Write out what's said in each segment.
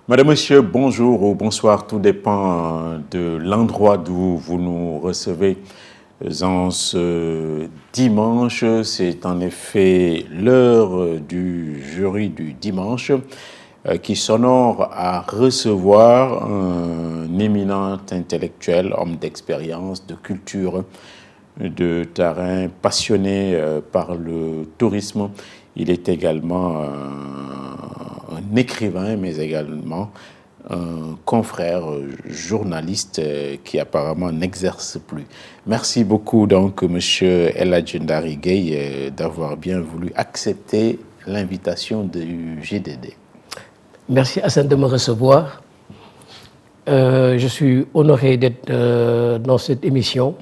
Madame, Monsieur, bonjour ou bonsoir, tout dépend de l'endroit d'où vous nous recevez en ce dimanche. C'est en effet l'heure du jury du dimanche qui s'honore à recevoir un éminent intellectuel, homme d'expérience, de culture, de terrain, passionné par le tourisme. Il est également un écrivain, mais également un confrère journaliste qui apparemment n'exerce plus. Merci beaucoup donc Monsieur El Hadji Ndari Gueye d'avoir bien voulu accepter l'invitation du GDD. Merci Hassan de me recevoir. Je suis honoré d'être dans cette émission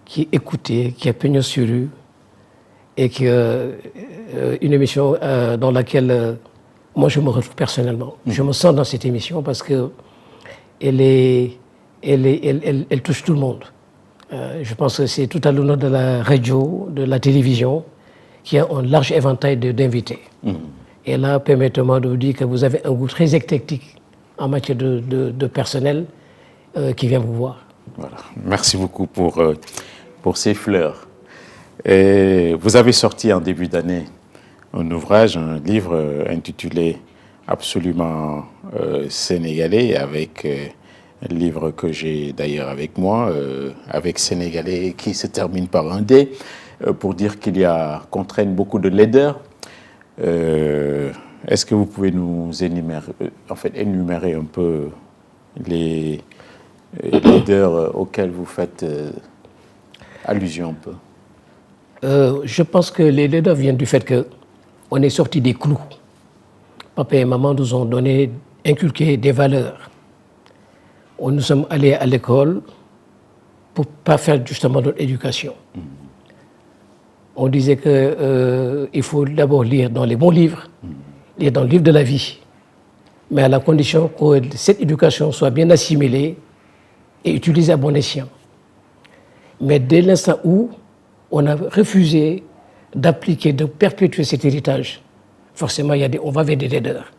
qui est écoutée, qui est peignée sur rue et qui une émission dans laquelle moi je me retrouve personnellement. Je me sens dans cette émission parce que elle touche tout le monde. Je pense que c'est tout à l'honneur de la radio, de la télévision, qui a un large éventail d'invités. Et là, permettez-moi de vous dire que vous avez un goût très éclectique en matière de personnel qui vient vous voir. Voilà. Merci beaucoup pour ces fleurs. Et vous avez sorti en début d'année un ouvrage, un livre intitulé Absolument sénégalais, avec un livre que j'ai d'ailleurs avec moi, avec sénégalais qui se termine par un D, pour dire qu'il y a qu'on traîne beaucoup de laideurs. Est-ce que vous pouvez nous énumérer un peu les laideurs auxquelles vous faites allusion un peu? Je pense que les laideurs viennent du fait qu'on est sorti des clous. Papa et maman nous ont inculqué des valeurs. Nous sommes allés à l'école pour ne pas faire justement notre éducation. On disait qu'il faut d'abord lire dans les bons livres, lire dans le livre de la vie, mais à la condition que cette éducation soit bien assimilée et utilisée à bon escient. Mais dès l'instant où on a refusé d'appliquer, de perpétuer cet héritage, forcément on va vers des laideurs.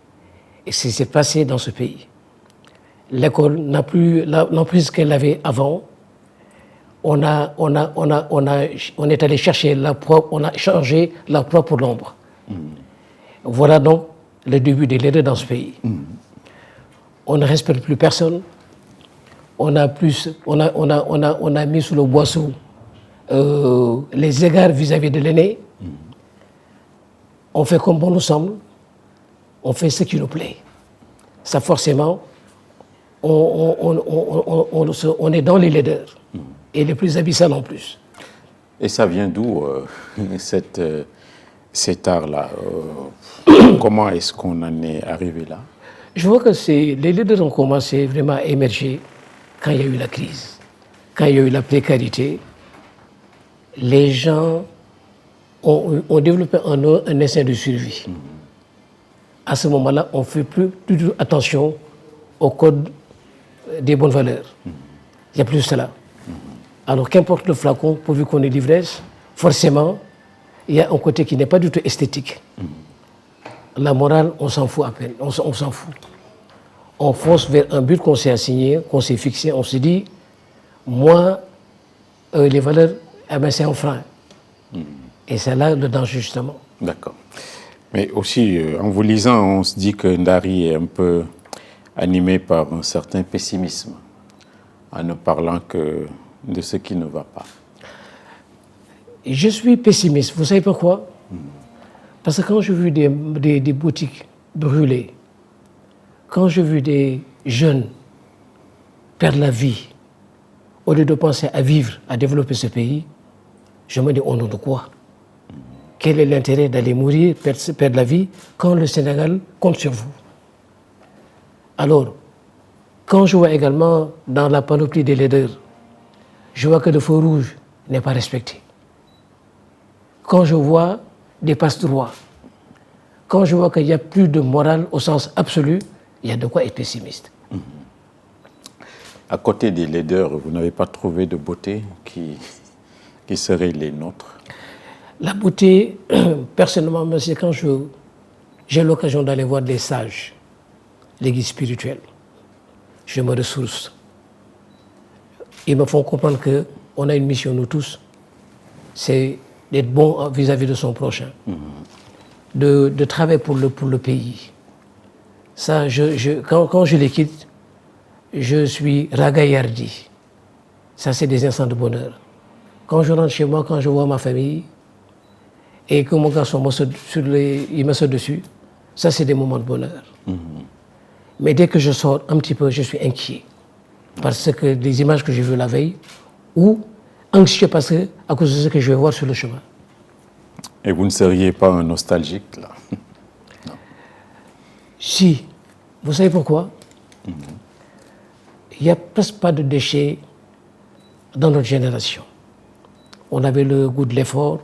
Et c'est ce qui s'est passé dans ce pays. L'école n'a plus l'emprise qu'elle avait avant. On est allé chercher on a changé la proie pour l'ombre. Voilà donc le début des laideurs dans ce pays. On ne respecte plus personne. On a mis sous le boisseau les égards vis-à-vis de l'aîné. On fait comme bon nous semble. On fait ce qui nous plaît. Ça forcément, on est dans les laideurs. Et les plus abyssales en plus. Et ça vient d'où cet art-là Comment est-ce qu'on en est arrivé là? Je vois que les leaders ont commencé vraiment à émerger quand il y a eu la crise, quand il y a eu la précarité. Les gens ont développé en eux un instinct de survie. À ce moment-là, on ne fait plus du tout attention au code des bonnes valeurs. Il n'y a plus cela. Alors qu'importe le flacon, pourvu qu'on ait l'ivresse, forcément, il y a un côté qui n'est pas du tout esthétique. La morale, on s'en fout à peine, on s'en fout. On fonce vers un but qu'on s'est assigné, qu'on s'est fixé, on se dit, moi, les valeurs, c'est un frein. Et c'est là le danger, justement. D'accord. Mais aussi, en vous lisant, on se dit que Ndari est un peu animé par un certain pessimisme, en ne parlant que de ce qui ne va pas. Je suis pessimiste. Vous savez pourquoi? Parce que quand j'ai vu des boutiques brûlées, quand j'ai vu des jeunes perdre la vie, au lieu de penser à vivre, à développer ce pays, je me dis au nom de quoi? Quel est l'intérêt d'aller mourir, perdre la vie, quand le Sénégal compte sur vous? Alors, quand je vois également dans la panoplie des leaders, je vois que le feu rouge n'est pas respecté. Quand je vois des passe-droits, quand je vois qu'il n'y a plus de morale au sens absolu, il y a de quoi être pessimiste. À côté des laideurs, vous n'avez pas trouvé de beauté qui seraient les nôtres? La beauté, personnellement, c'est quand j'ai l'occasion d'aller voir des sages, les guides spirituels. Je me ressource. Ils me font comprendre qu'on a une mission, nous tous, c'est d'être bon vis-à-vis de son prochain, de travailler pour le pays. Ça, quand je les quitte, je suis ragaillardi. Ça, c'est des instants de bonheur. Quand je rentre chez moi, quand je vois ma famille, et que mon garçon il me saute dessus, ça, c'est des moments de bonheur. Mais dès que je sors un petit peu, je suis inquiet. Parce que les images que j'ai vues la veille, ou anxieux à cause de ce que je vais voir sur le chemin. Et vous ne seriez pas un nostalgique, là? Non. Si. Vous savez pourquoi? Il n'y a presque pas de déchets dans notre génération. On avait le goût de l'effort,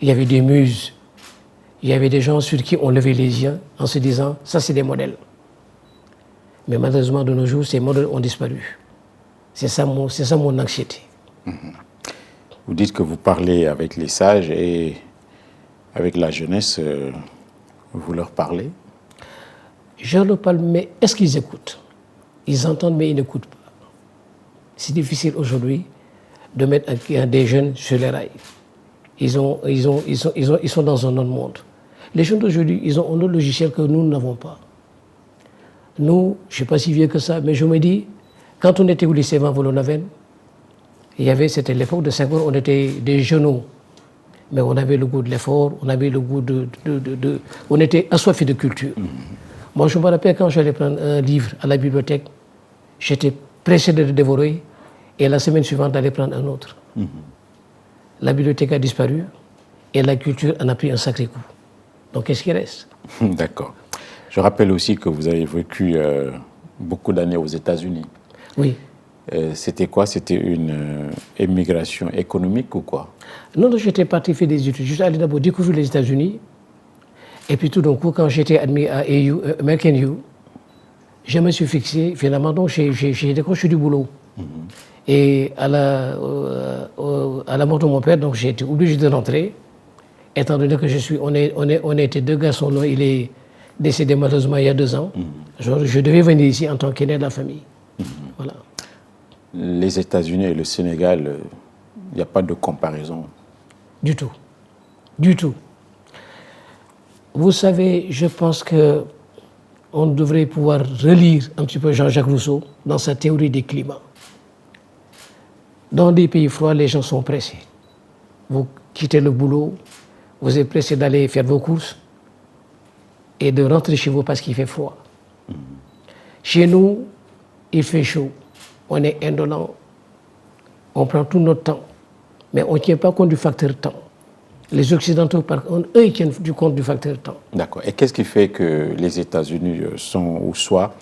il y avait des muses, il y avait des gens sur qui on levait les yeux en se disant « ça, c'est des modèles ». Mais malheureusement, de nos jours, ces modèles ont disparu. C'est ça mon anxiété. Vous dites que vous parlez avec les sages et avec la jeunesse, vous leur parlez? Je leur parle, mais est-ce qu'ils écoutent? Ils entendent, mais ils n'écoutent pas. C'est difficile aujourd'hui de mettre des jeunes sur les rails. Ils sont dans un autre monde. Les jeunes d'aujourd'hui, ils ont un autre logiciel que nous n'avons pas. Nous, je ne suis pas si vieux que ça, mais je me dis, quand on était au lycée Van Vollenhoven, c'était l'époque de Senghor, on était des genoux. Mais on avait le goût de l'effort, on avait le goût on était assoiffés de culture. Moi, je me rappelle quand j'allais prendre un livre à la bibliothèque, j'étais pressé de le dévorer et la semaine suivante d'aller prendre un autre. La bibliothèque a disparu et la culture en a pris un sacré coup. Donc, qu'est-ce qui reste? D'accord. Je rappelle aussi que vous avez vécu beaucoup d'années aux États-Unis. Oui. C'était quoi? C'était une émigration économique ou quoi? Non, j'étais parti faire des études. Je suis allé d'abord découvrir les États-Unis. Et puis tout d'un coup, quand j'étais admis à American U, je me suis fixé, finalement, donc j'ai décroché du boulot. Et à la mort de mon père, donc j'ai été obligé de rentrer, étant donné que on était deux garçons, là, il est décédé malheureusement il y a 2 ans. Je devais venir ici en tant qu'aîné de la famille. Voilà. Les États-Unis et le Sénégal, il n'y a pas de comparaison. Du tout. Du tout. Vous savez, je pense qu'on devrait pouvoir relire un petit peu Jean-Jacques Rousseau dans sa théorie des climats. Dans des pays froids, les gens sont pressés. Vous quittez le boulot, vous êtes pressé d'aller faire vos courses et de rentrer chez vous parce qu'il fait froid. Chez nous, il fait chaud. On est indolent. On prend tout notre temps. Mais on ne tient pas compte du facteur temps. Les Occidentaux, par contre, eux, ils tiennent du compte du facteur temps. D'accord. Et qu'est-ce qui fait que les États-Unis sont ou soient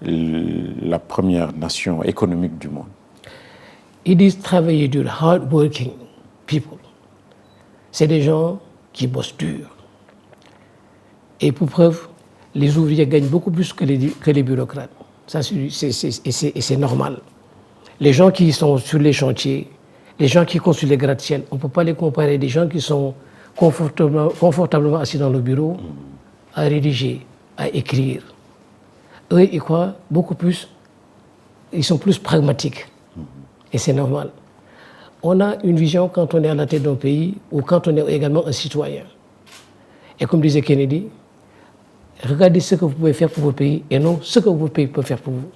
la première nation économique du monde? Ils disent travailler dur, hard working people. C'est des gens qui bossent dur. Et pour preuve, les ouvriers gagnent beaucoup plus que les bureaucrates. Ça, c'est normal. Les gens qui sont sur les chantiers, les gens qui construisent les gratte-ciel, on ne peut pas les comparer des gens qui sont confortablement assis dans le bureau à rédiger, à écrire. Eux, ils croient beaucoup plus, ils sont plus pragmatiques. Et c'est normal. On a une vision quand on est à la tête d'un pays ou quand on est également un citoyen. Et comme disait Kennedy, regardez ce que vous pouvez faire pour votre pays et non ce que votre pays peut faire pour vous.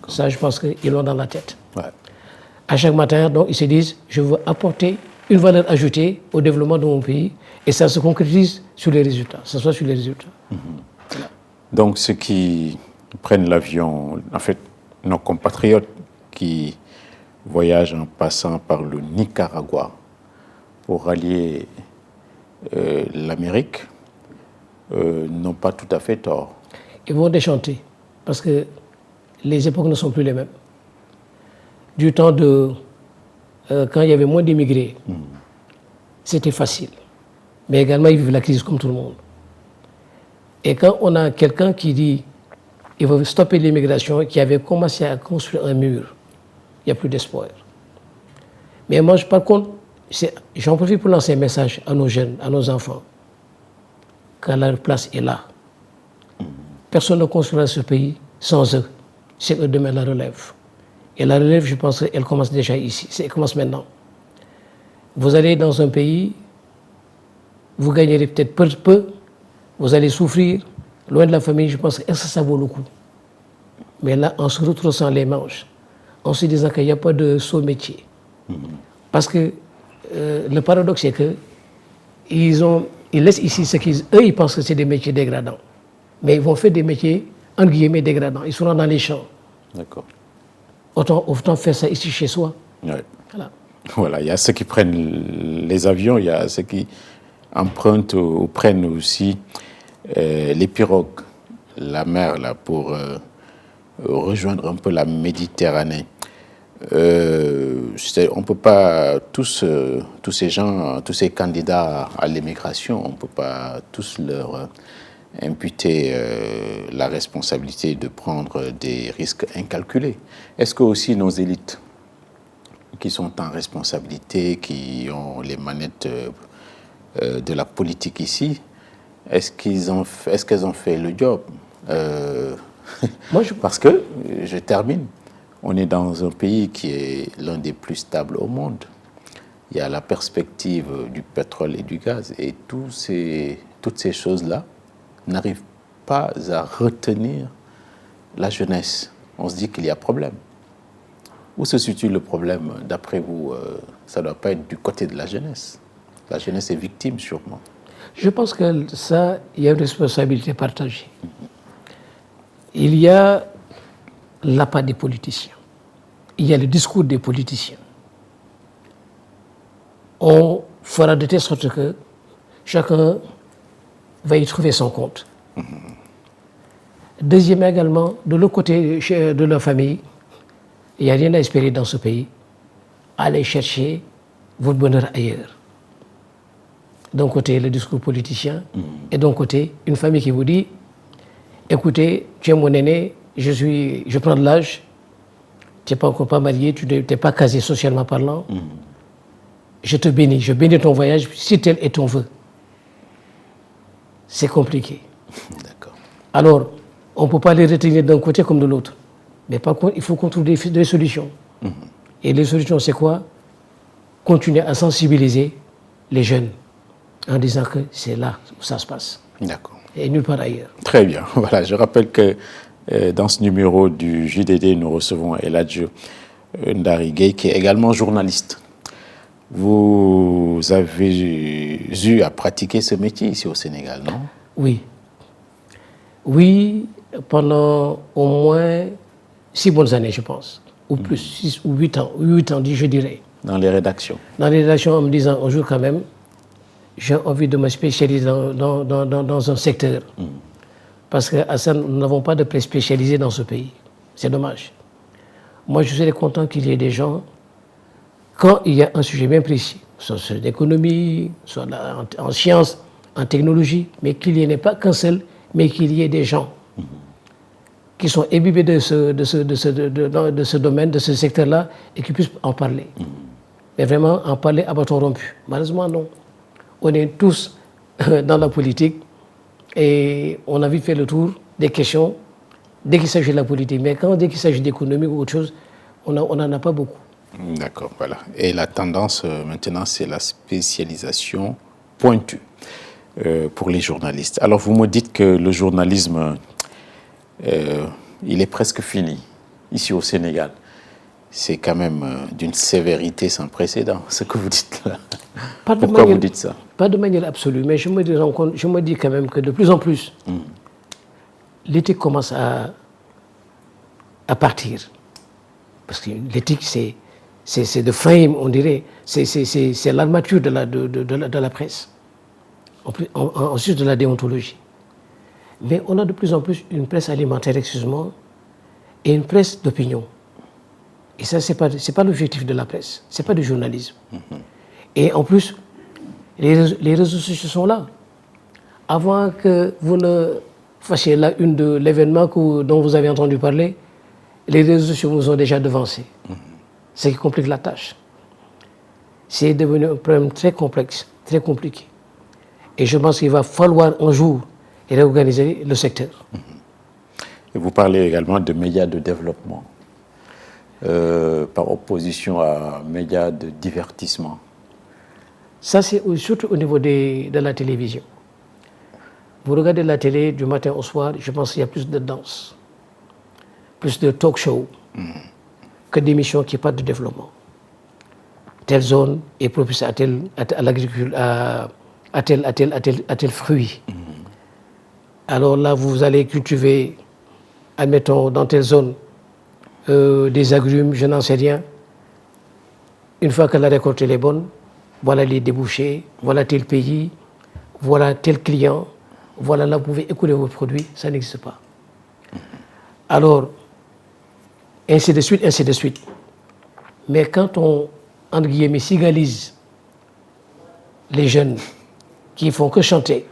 Ça, je pense qu'ils l'ont dans la tête. Ouais. À chaque matin, donc, ils se disent, je veux apporter une valeur ajoutée au développement de mon pays et ça se concrétise sur les résultats. Ça soit sur les résultats. Voilà. Donc, ceux qui prennent l'avion, en fait, nos compatriotes qui voyagent en passant par le Nicaragua pour rallier l'Amérique, n'ont pas tout à fait tort. Ils vont déchanter parce que les époques ne sont plus les mêmes. Du temps quand il y avait moins d'immigrés, c'était facile. Mais également, ils vivent la crise comme tout le monde. Et quand on a quelqu'un qui dit qu'il veut stopper l'immigration, qui avait commencé à construire un mur, il n'y a plus d'espoir. Mais moi, par contre, j'en profite pour lancer un message à nos jeunes, à nos enfants, que leur place est là. personne ne construira ce pays sans eux. C'est eux demain la relève. Et la relève, je pense qu'elle commence déjà ici. Elle commence maintenant. Vous allez dans un pays, vous gagnerez peut-être peu, vous allez souffrir, loin de la famille, je pense que ça vaut le coup. Mais là, en se retroussant les manches, en se disant qu'il n'y a pas de saut métier. Parce que le paradoxe, c'est que ils laissent ici ce eux, ils pensent que c'est des métiers dégradants. Mais ils vont faire des métiers, entre guillemets, dégradants. Ils seront dans les champs. D'accord. Autant faire ça ici chez soi. Ouais. Voilà. Voilà, il y a ceux qui prennent les avions, il y a ceux qui empruntent ou prennent aussi les pirogues, la mer, là, pour rejoindre un peu la Méditerranée. On ne peut pas tous ces gens, tous ces candidats à l'immigration, on ne peut pas tous leur imputer la responsabilité de prendre des risques incalculés. Est-ce que aussi nos élites qui sont en responsabilité, qui ont les manettes de la politique ici, est-ce qu'elles ont fait le job? Parce que, je termine, on est dans un pays qui est l'un des plus stables au monde. Il y a la perspective du pétrole et du gaz, et toutes ces choses-là n'arrivent pas à retenir la jeunesse. On se dit qu'il y a problème. Où se situe le problème, d'après vous? Ça ne doit pas être du côté de la jeunesse. La jeunesse est victime, sûrement. Je pense que ça, il y a une responsabilité partagée. Il y a l'appât des politiciens. Il y a le discours des politiciens. On fera de telle sorte que chacun va y trouver son compte. Deuxièmement également, de l'autre côté de la famille, il n'y a rien à espérer dans ce pays. Allez chercher votre bonheur ailleurs. D'un côté, le discours politicien, et d'un côté, une famille qui vous dit, écoutez, tu es mon aîné, je prends de l'âge, tu n'es pas encore pas marié, tu n'es pas casé socialement parlant, je te bénis, je bénis ton voyage, si tel est ton vœu. C'est compliqué. D'accord. Alors, on ne peut pas les retenir d'un côté comme de l'autre. Mais par contre, il faut qu'on trouve des solutions. Et les solutions, c'est quoi? Continuer à sensibiliser les jeunes en disant que c'est là où ça se passe. D'accord. Et nulle part ailleurs. Très bien. Voilà, je rappelle que dans ce numéro du JDD, nous recevons Eladjo Ndari Gueye, qui est également journaliste. Vous avez eu à pratiquer ce métier ici au Sénégal, non? Oui. Oui, pendant au moins 6 bonnes années, je pense. Ou plus, 6 ou 8 ans. 8 ans, je dirais. Dans les rédactions? Dans les rédactions, en me disant un jour quand même, j'ai envie de me spécialiser dans un secteur. Parce qu'à ça, nous n'avons pas de presse spécialisée dans ce pays. C'est dommage. Moi, je serais content qu'il y ait des gens, quand il y a un sujet bien précis, soit en économie, soit en sciences, en technologie, mais qu'il n'y ait pas qu'un seul, mais qu'il y ait des gens qui sont imbibés de ce domaine, de ce secteur-là, et qui puissent en parler. Mais vraiment en parler à bâton rompu. Malheureusement, non. On est tous dans la politique et on a vite fait le tour des questions dès qu'il s'agit de la politique. Mais dès qu'il s'agit d'économie ou autre chose, on n'en a pas beaucoup. D'accord, voilà. Et la tendance maintenant, c'est la spécialisation pointue pour les journalistes. Alors, vous me dites que le journalisme, il est presque fini ici au Sénégal. C'est quand même d'une sévérité sans précédent, ce que vous dites là. Pourquoi vous dites ça? Pas de manière absolue, mais je me dis quand même que de plus en plus, l'éthique commence à partir. Parce que l'éthique, c'est de frame, on dirait. C'est l'armature de la presse. Ensuite de la déontologie. Mais on a de plus en plus une presse alimentaire, excuse-moi, et une presse d'opinion. Et ça, c'est pas l'objectif de la presse, c'est pas du journalisme. Et en plus, les réseaux sociaux sont là. Avant que vous ne fassiez la une de l'événement dont vous avez entendu parler, les réseaux sociaux vous ont déjà devancé. Ce qui complique la tâche. C'est devenu un problème très complexe, très compliqué. Et je pense qu'il va falloir un jour réorganiser le secteur. Et vous parlez également de médias de développement, par opposition à médias de divertissement. Ça, c'est surtout au niveau de la télévision. Vous regardez la télé du matin au soir, je pense qu'il y a plus de danse, plus de talk show que d'émissions qui parlent de développement. Telle zone est propice à l'agriculture, à tel fruit. Alors là, vous allez cultiver, admettons, dans telle zone, des agrumes, je n'en sais rien. Une fois que la récolte est bonne, voilà les débouchés, voilà tel pays, voilà tel client, voilà là vous pouvez écouler vos produits, ça n'existe pas. Alors, ainsi de suite, ainsi de suite. Mais quand on, entre guillemets, cigalise les jeunes qui font que chanter,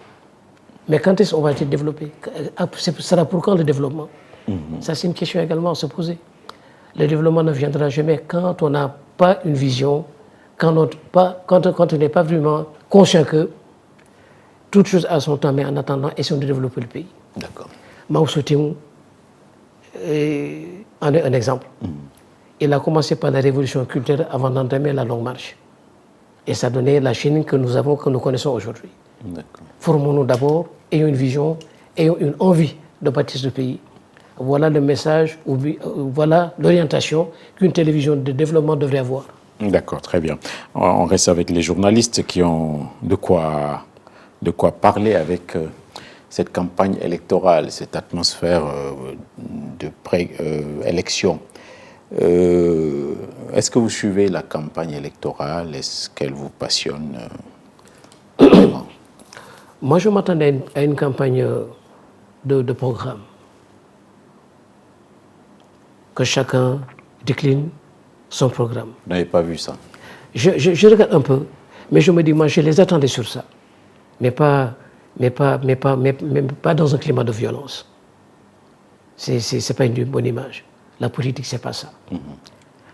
mais quand est-ce qu'on va être développé? Ça sera pour quand le développement? Ça, c'est une question également à se poser. Le développement ne viendra jamais quand on n'a pas une vision, quand on n'est pas vraiment conscient que toute chose a son temps, mais en attendant, essayons de développer le pays. D'accord. Mao Tse-tung en est un exemple. Il a commencé par la révolution culturelle avant d'entamer la longue marche. Et ça a donné la Chine que nous connaissons aujourd'hui. Formons-nous d'abord, ayons une vision, ayons une envie de bâtir ce pays. Voilà le message, voilà l'orientation qu'une télévision de développement devrait avoir. D'accord, très bien. On reste avec les journalistes qui ont de quoi parler avec cette campagne électorale, cette atmosphère de pré-élection. Est-ce que vous suivez la campagne électorale? Est-ce qu'elle vous passionne vraiment? Moi, je m'attendais à une campagne de programme. Que chacun décline son programme. Vous n'avez pas vu ça? Je regarde un peu, mais je me dis, moi, je les attendais sur ça. Mais pas dans un climat de violence. C'est pas une bonne image. La politique, c'est pas ça.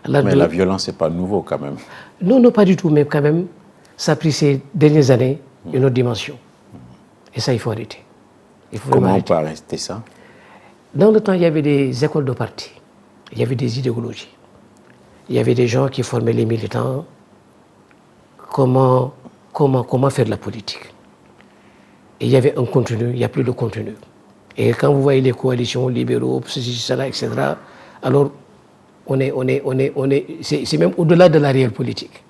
Mais la violence, c'est pas nouveau quand même. Non, non, pas du tout, mais quand même, ça a pris ces dernières années une autre dimension. Et ça, il faut arrêter. Comment on peut arrêter ça? Dans le temps, il y avait des écoles de parti. Il y avait des idéologies. Il y avait des gens qui formaient les militants. Comment faire de la politique? Et il y avait un contenu, il n'y a plus de contenu. Et quand vous voyez les coalitions libéraux, ceci, cela, etc., alors c'est même au-delà de la réelle politique.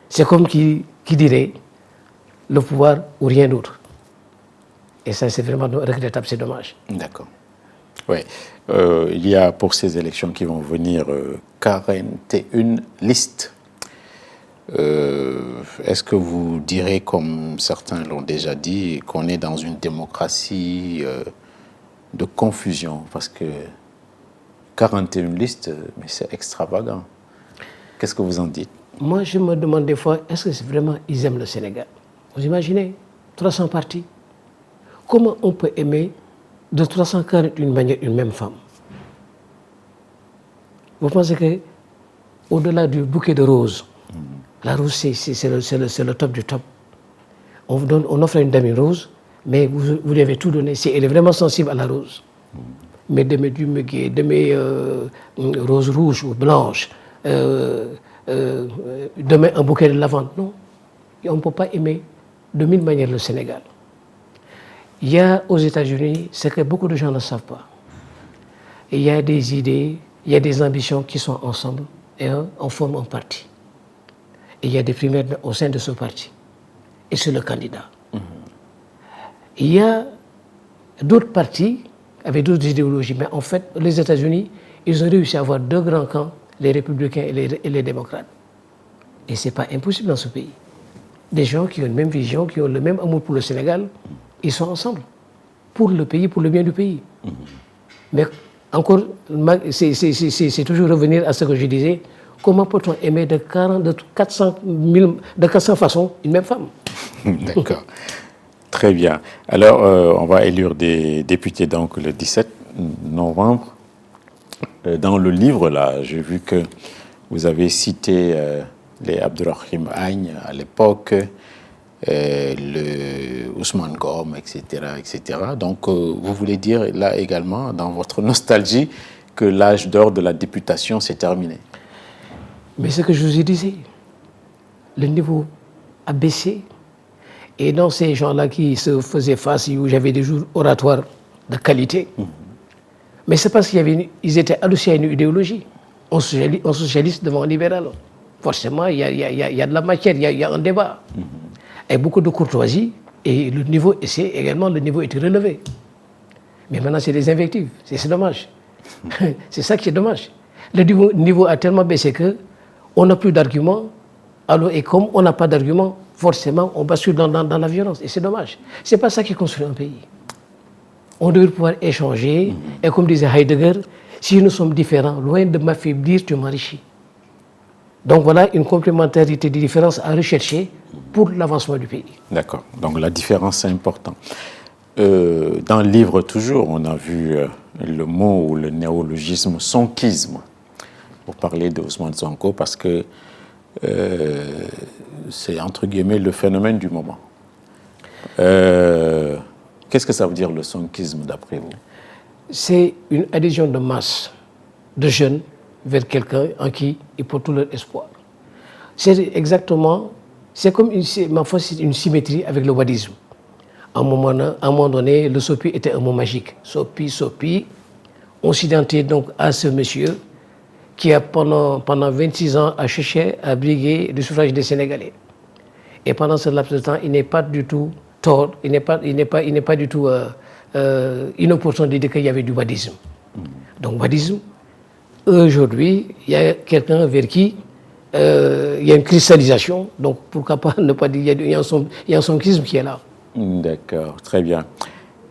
C'est comme qui dirait le pouvoir ou rien d'autre. Et ça, c'est vraiment regrettable, c'est dommage. D'accord. Oui. Il y a pour ces élections qui vont venir 41 listes. Est-ce que vous direz, comme certains l'ont déjà dit, qu'on est dans une démocratie de confusion? Parce que 41 listes, mais c'est extravagant. Qu'est-ce que vous en dites? Moi, je me demande des fois, est-ce que c'est vraiment ils aiment le Sénégal? Vous imaginez 300 partis. Comment on peut aimer de 341 manières une même femme? Vous pensez que au-delà du bouquet de roses, la rose, c'est le top du top. On offre à une dame une rose, mais vous lui avez tout donné. Si elle est vraiment sensible à la rose. Mais demain du muguet, demain rose rouge ou blanche, demain un bouquet de lavande. Non. Et on ne peut pas aimer de mille manières le Sénégal. Il y a aux États-Unis, c'est que beaucoup de gens ne savent pas. Il y a des idées, il y a des ambitions qui sont ensemble et on forme un parti. Et il y a des primaires au sein de ce parti. Et c'est le candidat. Il y a d'autres partis avec d'autres idéologies, mais en fait, les États-Unis, ils ont réussi à avoir deux grands camps, les républicains et les démocrates. Et ce n'est pas impossible dans ce pays. Des gens qui ont une même vision, qui ont le même amour pour le Sénégal, ils sont ensemble pour le pays, pour le bien du pays. Mais encore, c'est toujours revenir à ce que je disais, comment peut-on aimer de 400 façons une même femme? D'accord. Très bien. Alors, on va élire des députés donc le 17 novembre. Dans le livre, là, j'ai vu que vous avez cité les Abdourahim Agne à l'époque, le Ousmane Gom, etc., etc. Donc, vous voulez dire là également, dans votre nostalgie, que l'âge d'or de la députation s'est terminé? Mais ce que je vous ai dit, le niveau a baissé. Et dans ces gens-là qui se faisaient face, où j'avais des jours oratoires de qualité, mais c'est parce qu'ils étaient adossés à une idéologie. On socialiste devant un libéral. Forcément, il y a de la matière, il y a un débat. Et beaucoup de courtoisie, et le niveau, le niveau était relevé. Mais maintenant, c'est des invectives, c'est dommage. C'est ça qui est dommage. Le niveau a tellement baissé qu'on n'a plus d'arguments. Alors, et comme on n'a pas d'arguments, forcément, on bascule dans la violence. Et c'est dommage. Ce n'est pas ça qui construit un pays. On devrait pouvoir échanger. Et comme disait Heidegger, si nous sommes différents, loin de m'affaiblir, tu m'enrichis. Donc voilà une complémentarité des différences à rechercher pour l'avancement du pays. D'accord. Donc la différence, c'est important. Dans le livre, toujours, on a vu le mot ou le néologisme sonkisme pour parler de Ousmane Sonko parce que c'est entre guillemets le phénomène du moment. Qu'est-ce que ça veut dire le sonkisme d'après vous? C'est une adhésion de masse de jeunes vers quelqu'un en qui ils portent tout leur espoir. C'est exactement, c'est comme une symétrie avec le wadisme. À un moment donné, le sopi était un mot magique. Sopi. On s'identifie donc à ce monsieur qui a pendant 26 ans a cherché à briguer le suffrage des Sénégalais. Et pendant ce laps de temps, il n'est pas du tout tort, il n'est pas du tout inopportun de dire qu'il y avait du wadisme. Donc wadisme, aujourd'hui, il y a quelqu'un vers qui il y a une cristallisation. Donc pourquoi pas ne pas dire qu'il y a un sonkisme qui est là. D'accord, très bien.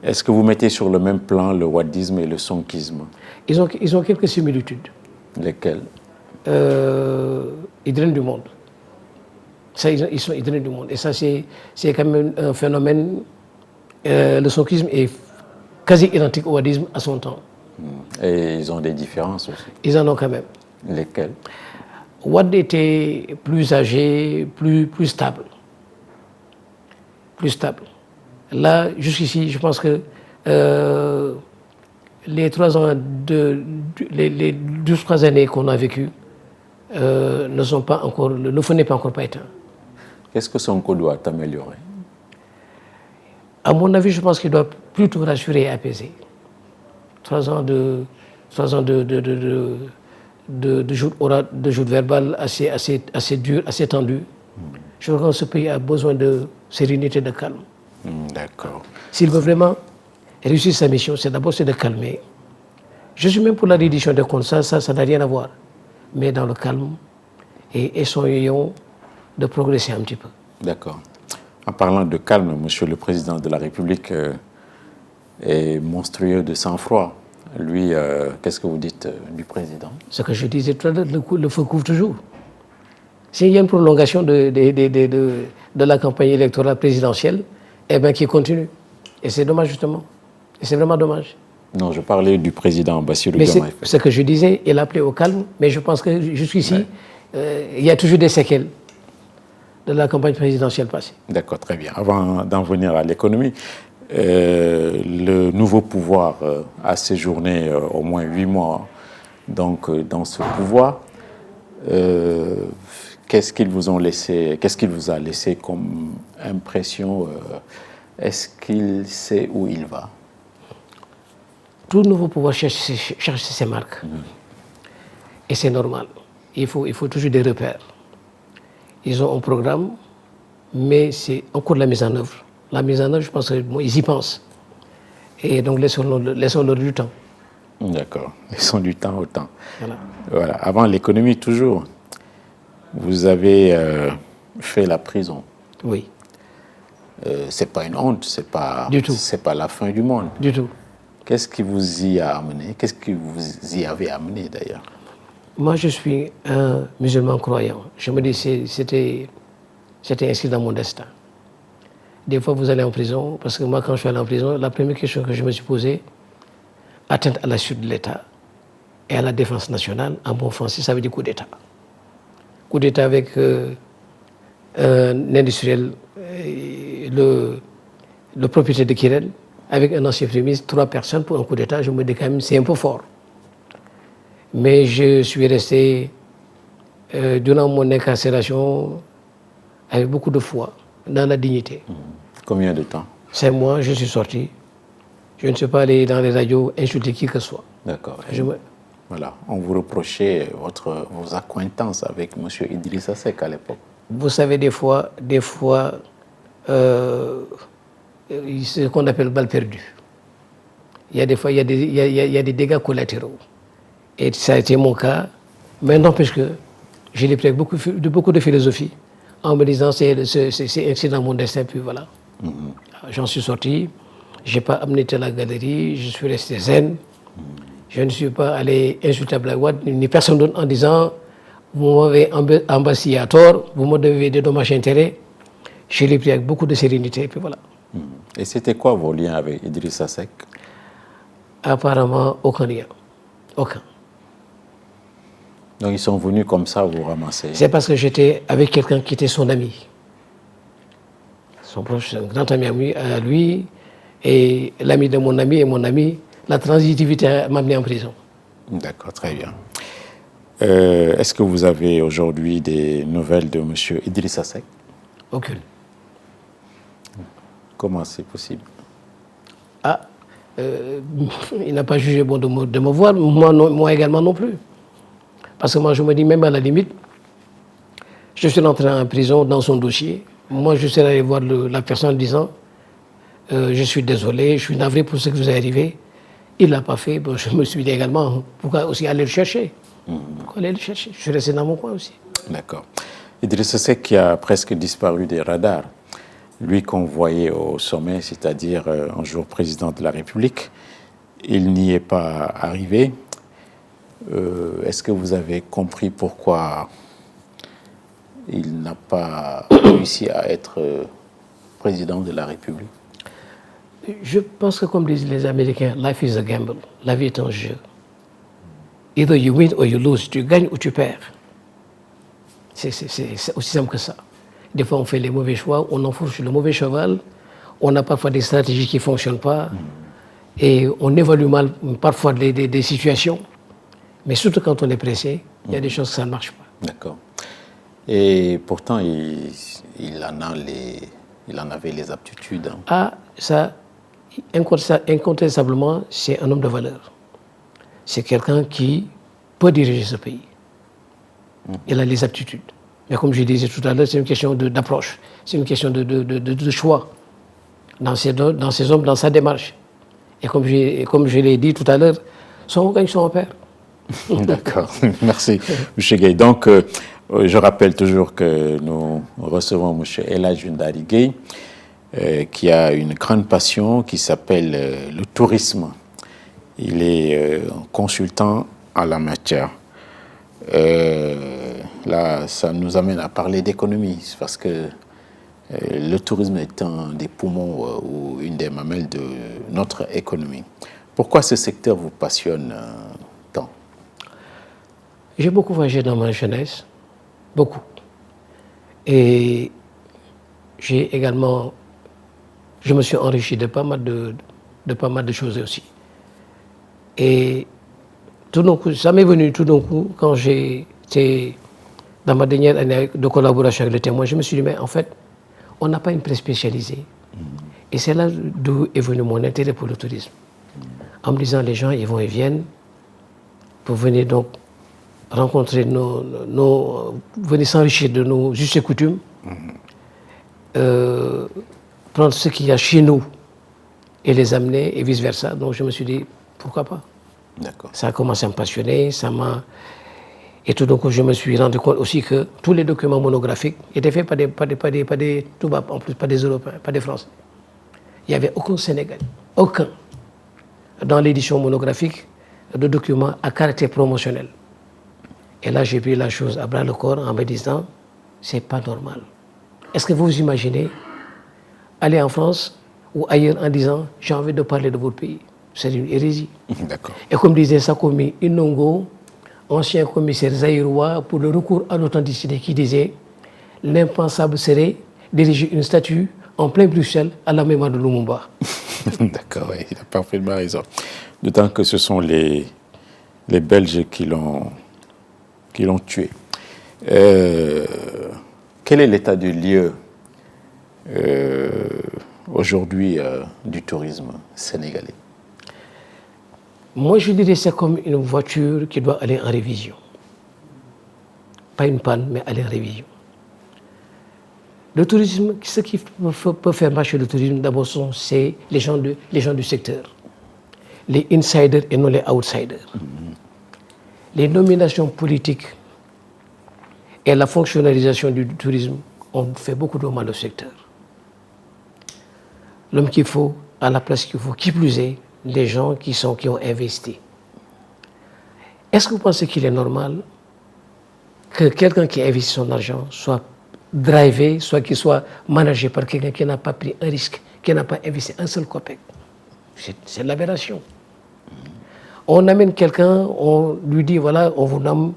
Est-ce que vous mettez sur le même plan le wadisme et le sonkisme? Ils ont quelques similitudes. Lesquelles? Ils drainent du monde. Ça, ils drainent du monde. Et ça, c'est quand même un phénomène. Le sonkisme est quasi identique au wadisme à son temps. Et ils ont des différences aussi? Ils en ont quand même. Lesquelles? Wad était plus âgé, plus stable. Plus stable. Là, jusqu'ici, je pense que les 3 ans, les 12 années qu'on a vécues ne sont pas encore, le feu n'est pas encore éteint. Qu'est-ce que Sonko doit améliorer? À mon avis, je pense qu'il doit plutôt rassurer et apaiser. 3 ans de joutes verbales assez dures, assez tendues. Je crois que ce pays a besoin de sérénité, de calme. D'accord. S'il veut vraiment réussir sa mission, c'est d'abord de calmer. Je suis même pour la reddition des comptes, ça n'a rien à voir. Mais dans le calme, et essayons de progresser un petit peu. D'accord. En parlant de calme, Monsieur le Président de la République est monstrueux de sang-froid. Lui, qu'est-ce que vous dites du président? Ce que je disais tout à l'heure, le feu couvre toujours. S'il y a une prolongation de la campagne électorale présidentielle, eh bien, qui continue. Et c'est dommage, justement. Et c'est vraiment dommage. Non, je parlais du président Bassirou Diomaye Faye. Mais ce que je disais, il appelait au calme, mais je pense que jusqu'ici, il y a toujours des séquelles de la campagne présidentielle passée. D'accord, très bien. Avant d'en venir à l'économie, le nouveau pouvoir a séjourné au moins 8 mois donc, dans ce pouvoir. Qu'est-ce qu'ils vous ont laissé, qu'est-ce qu'il vous a laissé comme impression? Est-ce qu'il sait où il va? Tout nouveau pouvoir cherche ses marques. Et c'est normal. Il faut toujours des repères. Ils ont un programme, mais c'est encore la mise en œuvre. La mise en œuvre, je pense qu'ils y pensent. Et donc, laissons-leur du temps. D'accord. Laissons du temps au temps. Voilà. Avant l'économie, toujours, vous avez fait la prison. Oui. C'est pas une honte, c'est pas la fin du monde. Du tout. Qu'est-ce qui vous y a amené? Qu'est-ce qui vous y avez amené d'ailleurs? Moi, je suis un musulman croyant. Je me dis c'était inscrit dans mon destin. Des fois, vous allez en prison, parce que moi, quand je suis allé en prison, la première question que je me suis posée, atteinte à la suite de l'État et à la défense nationale, en bon français, ça veut dire coup d'État. Coup d'État avec un industriel le propriétaire de Kirel, avec un ancien premier ministre, 3 personnes pour un coup d'État, je me dis quand même c'est un peu fort. Mais je suis resté durant mon incarcération avec beaucoup de foi, dans la dignité. Combien de temps? 5 mois, je suis sorti. Je ne suis pas allé dans les radios insulter qui que ce soit. D'accord. Voilà, on vous reprochait vos accointances avec M. Idrissa Seck à l'époque. Vous savez, des fois, ce qu'on appelle balle perdue. Il y a des fois, il y a des dégâts collatéraux. Et ça a été mon cas. Mais n'empêche que je l'ai pris avec beaucoup de philosophie, en me disant c'est ainsi dans mon destin, puis voilà. J'en suis sorti, je n'ai pas amené à la galerie, je suis resté zen. Je ne suis pas allé insulter Abdoulaye Wade, ni personne d'autre en disant vous m'avez embassy à tort, vous me devez des dommages et intérêts. Je l'ai pris avec beaucoup de sérénité, et puis voilà. Et c'était quoi vos liens avec Idrissa Seck? Apparemment, aucun lien. Aucun. Donc ils sont venus comme ça vous ramasser? C'est parce que j'étais avec quelqu'un qui était son ami. Son proche, un grand ami à lui, et l'ami de mon ami et mon ami. La transitivité m'a amené en prison. D'accord, très bien. Est-ce que vous avez aujourd'hui des nouvelles de M. Idrissa Seck? Aucune. Comment c'est possible? Il n'a pas jugé bon de me voir, moi également non plus. Parce que moi je me dis, même à la limite, je suis rentré en prison dans son dossier. Moi je suis allé voir la personne en disant, je suis désolé, je suis navré pour ce qui vous est arrivé. Il ne l'a pas fait, bon, je me suis dit également, pourquoi aussi aller le chercher? Pourquoi aller le chercher? Je suis resté dans mon coin aussi. D'accord. Idrissa Seck qui a presque disparu des radars, lui qu'on voyait au sommet, c'est-à-dire un jour président de la République, il n'y est pas arrivé. Est-ce que vous avez compris pourquoi il n'a pas réussi à être président de la République? Je pense que, comme disent les Américains, life is a gamble. La vie est un jeu. Either you win or you lose. Tu gagnes ou tu perds. C'est aussi simple que ça. Des fois, on fait les mauvais choix, on enfourche le mauvais cheval, on a parfois des stratégies qui ne fonctionnent pas, et on évalue mal parfois des situations. Mais surtout quand on est pressé, il y a des choses que ça ne marche pas. D'accord. Et pourtant, il en avait les aptitudes. Hein. Ah, ça, incontestablement, c'est un homme de valeur. C'est quelqu'un qui peut diriger ce pays. Il a les aptitudes. Mais comme je disais tout à l'heure, c'est une question d'approche. C'est une question de choix dans ses hommes, dans sa démarche. Et comme je l'ai dit tout à l'heure, son gagne, son père. D'accord, merci M. Gueye. Donc, je rappelle toujours que nous recevons M. El Hadji Ndari Gueye, qui a une grande passion qui s'appelle le tourisme. Il est consultant en la matière. Là, ça nous amène à parler d'économie, parce que le tourisme est un des poumons ou une des mamelles de notre économie. Pourquoi ce secteur vous passionne tant? J'ai beaucoup voyagé dans ma jeunesse, beaucoup. Et j'ai également, je me suis enrichi de pas mal de choses aussi. Et tout d'un coup, ça m'est venu tout d'un coup, quand j'étais dans ma dernière année de collaboration avec le Témoin, je me suis dit, mais en fait, on n'a pas une presse spécialisée. Et c'est là d'où est venu mon intérêt pour le tourisme. En me disant, les gens, ils vont et viennent pour venir donc rencontrer venir s'enrichir de nos us et coutumes, prendre ce qu'il y a chez nous et les amener et vice-versa. Donc je me suis dit, pourquoi pas? D'accord. Ça a commencé à me passionner, et tout d'un coup, je me suis rendu compte aussi que tous les documents monographiques étaient faits par des Toubabs, en plus, pas des Européens, pas des Français. Il n'y avait aucun Sénégalais, aucun, dans l'édition monographique de documents à caractère promotionnel. Et là, j'ai pris la chose à bras le corps en me disant, c'est pas normal. Est-ce que vous vous imaginez aller en France ou ailleurs en disant, j'ai envie de parler de votre pays? C'est une hérésie. D'accord. Et comme disait Sakomi Inongo, ancien commissaire zaïrois pour le recours à l'authenticité, qui disait, l'impensable serait d'ériger une statue en plein Bruxelles à la mémoire de Lumumba. D'accord, oui, il a parfaitement raison. D'autant que ce sont les Belges qui l'ont tué. Quel est l'état de lieu aujourd'hui du tourisme sénégalais? Moi, je dirais que c'est comme une voiture qui doit aller en révision. Pas une panne, mais aller en révision. Le tourisme, ce qui peut faire marcher le tourisme, d'abord, c'est les gens du secteur. Les insiders et non les outsiders. Les nominations politiques et la fonctionnalisation du tourisme ont fait beaucoup de mal au secteur. L'homme qu'il faut, à la place qu'il faut, qui plus est, les gens qui ont investi. Est-ce que vous pensez qu'il est normal que quelqu'un qui investit son argent soit drivé, soit qu'il soit managé par quelqu'un qui n'a pas pris un risque, qui n'a pas investi un seul copec? C'est l'aberration. On amène quelqu'un, on lui dit, voilà, on vous nomme,